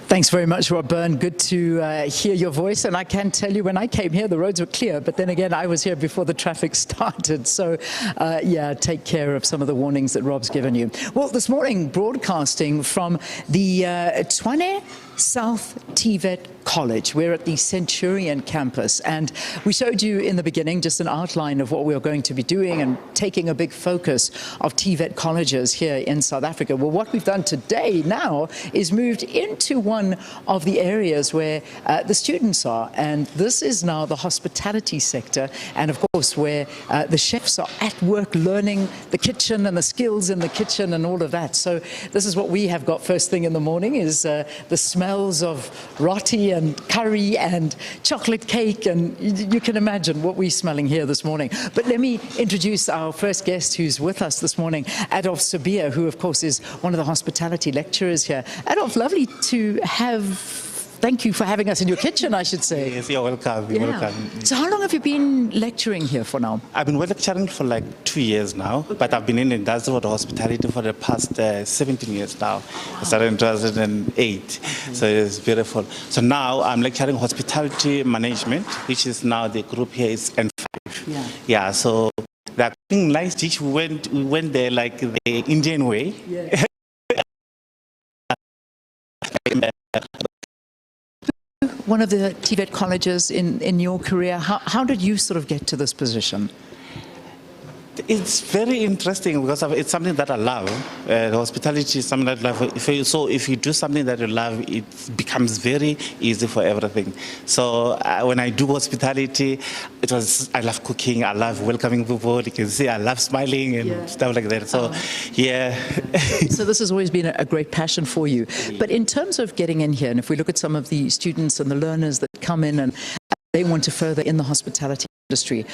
Thanks very much, Rob Byrne. Good to hear your voice. And I can tell you, when I came here, the roads were clear. But then again, I was here before the traffic started. So, yeah, take care of some of the warnings that Rob's given you. Well, this morning, broadcasting from the Tshwane South TVET College. We're at the Centurion campus, and we showed you in the beginning just an outline of what we are going to be doing and taking a big focus of TVET colleges here in South Africa. Well, what we've done today now is moved into one of the areas where the students are, and this is now the hospitality sector, and of course where the chefs are at work learning the kitchen and the skills in the kitchen and all of that. So this is what we have got first thing in the morning, is the smells of roti and curry and chocolate cake, and you can imagine what we're smelling here this morning. But let me introduce our first guest who's with us this morning, Adolf Sabir, who of course is one of the hospitality lecturers here. Adolf, lovely to have. Thank you for having us in your kitchen, I should say. Yes, you're welcome. You're welcome. So how long have you been lecturing here for now? I've been lecturing for like 2 years now, but I've been in the industry of the hospitality for the past 17 years now. I started in 2008, so it's beautiful. So now I'm lecturing hospitality management, which is now the group here is N5. Yeah, so that nice dish, we went there like the Indian way. Yeah. One of the TVET colleges in your career, how did you sort of get to this position? It's very interesting because it's something that I love. Hospitality is something that I love. So if you do something that you love, it becomes very easy for everything. So when I do hospitality, I love cooking, I love welcoming people. You can see I love smiling and stuff like that. So, yeah. So this has always been a great passion for you. But in terms of getting in here, and if we look at some of the students and the learners that come in and they want to further in the hospitality industry,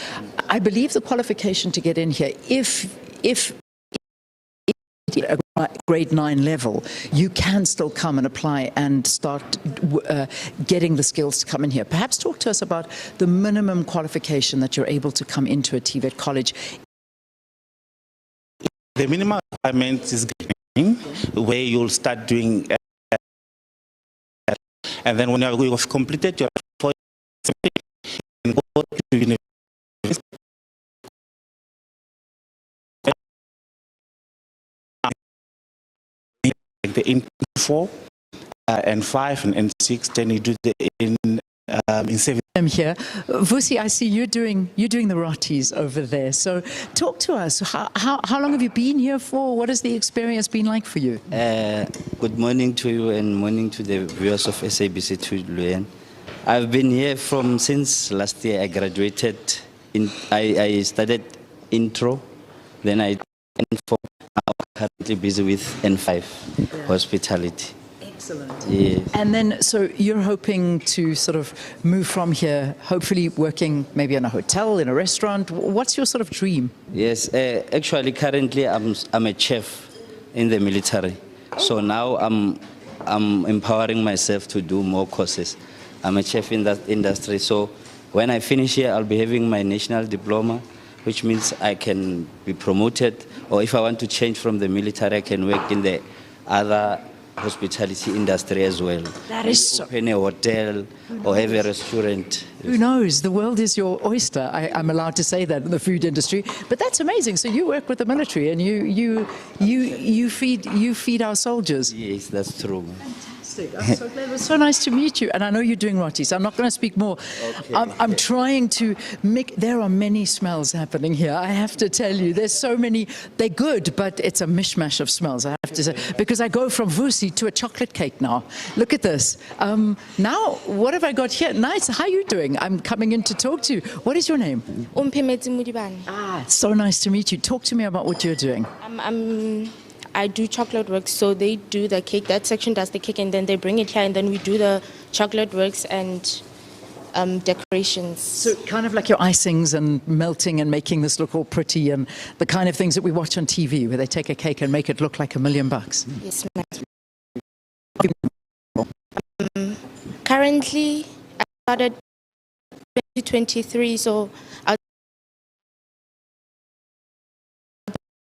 I believe the qualification to get in here, if at a grade 9 level, you can still come and apply and start getting the skills to come in here. Perhaps talk to us about the minimum qualification that you're able to come into a TVET college. The minimum requirement is grade 9, where you'll start doing, and then when you have completed your 4 years, you can go to university. The N4 and 5 and N6, then you do the in 7. I'm here. Vusi, I see you're doing the rotis over there. So talk to us. How long have you been here for? What has the experience been like for you? Good morning to you and morning to the viewers of SABC to Leanne. I've been here since last year. I graduated. I studied intro, then I N4. Now currently busy with N5 hospitality. Excellent. Yeah. And then, so you're hoping to sort of move from here, hopefully working maybe in a hotel, in a restaurant. What's your sort of dream? Yes, actually, currently I'm a chef in the military. So now I'm empowering myself to do more courses. I'm a chef in that industry. So when I finish here, I'll be having my national diploma, which means I can be promoted, or if I want to change from the military, I can work in the other hospitality industry as well. That is so. Open a hotel or have a restaurant. Who knows? The world is your oyster. I'm allowed to say that in the food industry, but that's amazing. So you work with the military and you feed our soldiers. Yes, that's true. Fantastic. I'm so glad. It was so nice to meet you. And I know you're doing roti, so I'm not going to speak more. Okay. I'm trying to make, there are many smells happening here. I have to tell you, there's so many. They're good, but it's a mishmash of smells, I have to say, because I go from vusi to a chocolate cake now. Look at this. Now, what have I got here? Nice. How are you doing? I'm coming in to talk to you. What is your name? So nice to meet you. Talk to me about what you're doing. I do chocolate works, so they do the cake. That section does the cake, and then they bring it here, and then we do the chocolate works and decorations. So kind of like your icings and melting and making this look all pretty, and the kind of things that we watch on TV where they take a cake and make it look like $1 million. Yes, ma'am. Currently, I started 2023, so I'm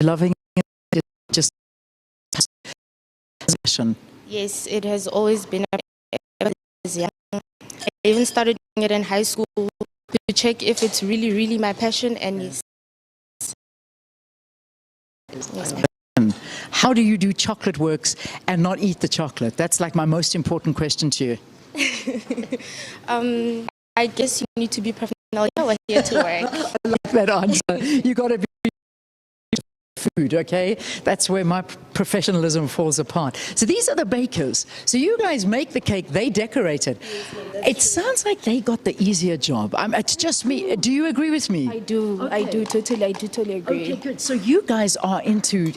loving it. Just Yes, it has always been a was young. I even started doing it in high school to check if it's really, really my passion. And yes. How do you do chocolate works and not eat the chocolate? That's like my most important question to you. I guess you need to be professional. Yeah, we're here to work. I like that answer. You got to be food, okay? That's where my professionalism falls apart. So these are the bakers. So you guys make the cake, they decorate it. It sounds like they got the easier job. It's just me. Do you agree with me? I do. Okay. I do totally agree. Okay, good. So you guys are into,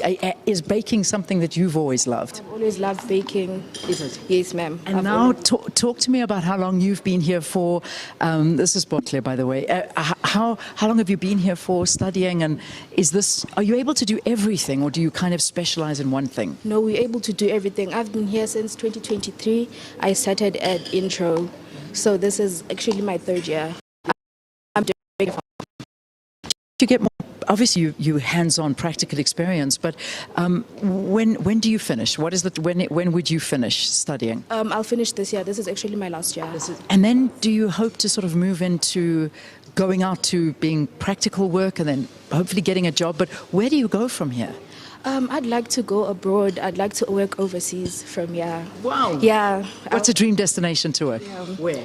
is baking something that you've always loved? I've always loved baking. Is it? Yes, ma'am. And now talk to me about how long you've been here for. This is Botle, by the way. How long have you been here for studying? And are you able to do everything, or do you kind of specialize in one thing? No, we're able to do everything. I've been here since 2023. I started at intro. So this is actually my third year. I'm doing You get more, obviously you hands-on practical experience, but when do you finish? When would you finish studying? I'll finish this year. This is actually my last year. And then do you hope to sort of move into going out to being practical work and then hopefully getting a job? But where do you go from here? I'd like to go abroad. I'd like to work overseas from here. Wow. Yeah. What's a dream destination to work? Where?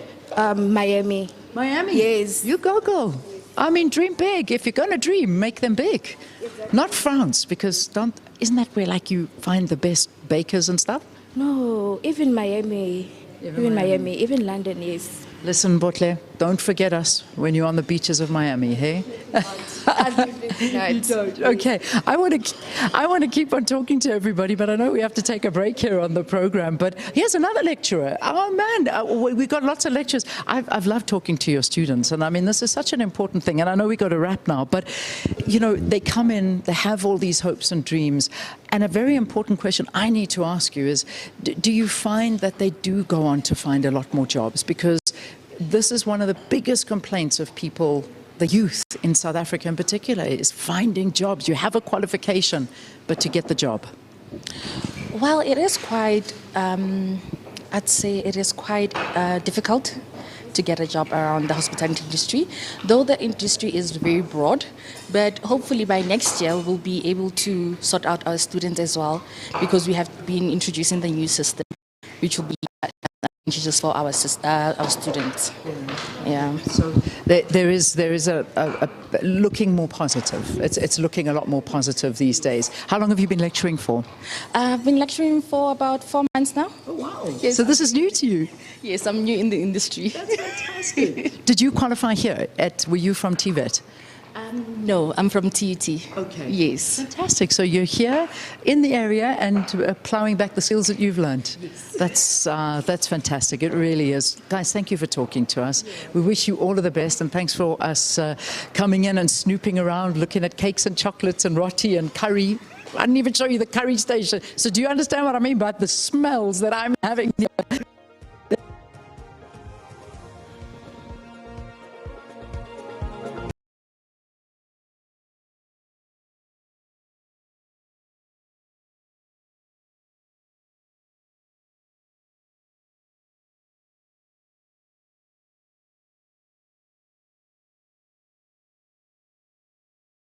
Miami. Miami? Yes. You go, girl. I mean, dream big. If you're going to dream, make them big. Exactly. Not France, because isn't that where like you find the best bakers and stuff? No, even Miami. Even Miami. Even London, yes. Listen, Botle, don't forget us when you're on the beaches of Miami, hey? You don't. Okay, I want to keep on talking to everybody, but I know we have to take a break here on the program. But here's another lecturer. Oh man, we've got lots of lectures. I've loved talking to your students, and I mean this is such an important thing. And I know we got to wrap now, but you know they come in, they have all these hopes and dreams, and a very important question I need to ask you is: do you find that they do go on to find a lot more jobs? Because this is one of the biggest complaints of people, the youth in South Africa in particular, is finding jobs. You have a qualification, but to get the job. Well, it is quite, I'd say it is quite difficult to get a job around the hospitality industry, though the industry is very broad. But hopefully by next year, we'll be able to sort out our students as well, because we have been introducing the new system, which will be just for our students. Yeah. So there is a looking more positive. It's looking a lot more positive these days. How long have you been lecturing for? I've been lecturing for about 4 months now. Oh, wow. Yes. So this is new to you? Yes, I'm new in the industry. That's fantastic. Did you qualify here? Were you from TVET? No, I'm from TUT. Okay. Yes. Fantastic. So you're here in the area and ploughing back the skills that you've learned. Yes. That's fantastic. It really is. Guys, thank you for talking to us. We wish you all of the best, and thanks for us coming in and snooping around, looking at cakes and chocolates and roti and curry. I didn't even show you the curry station. So do you understand what I mean by the smells that I'm having here?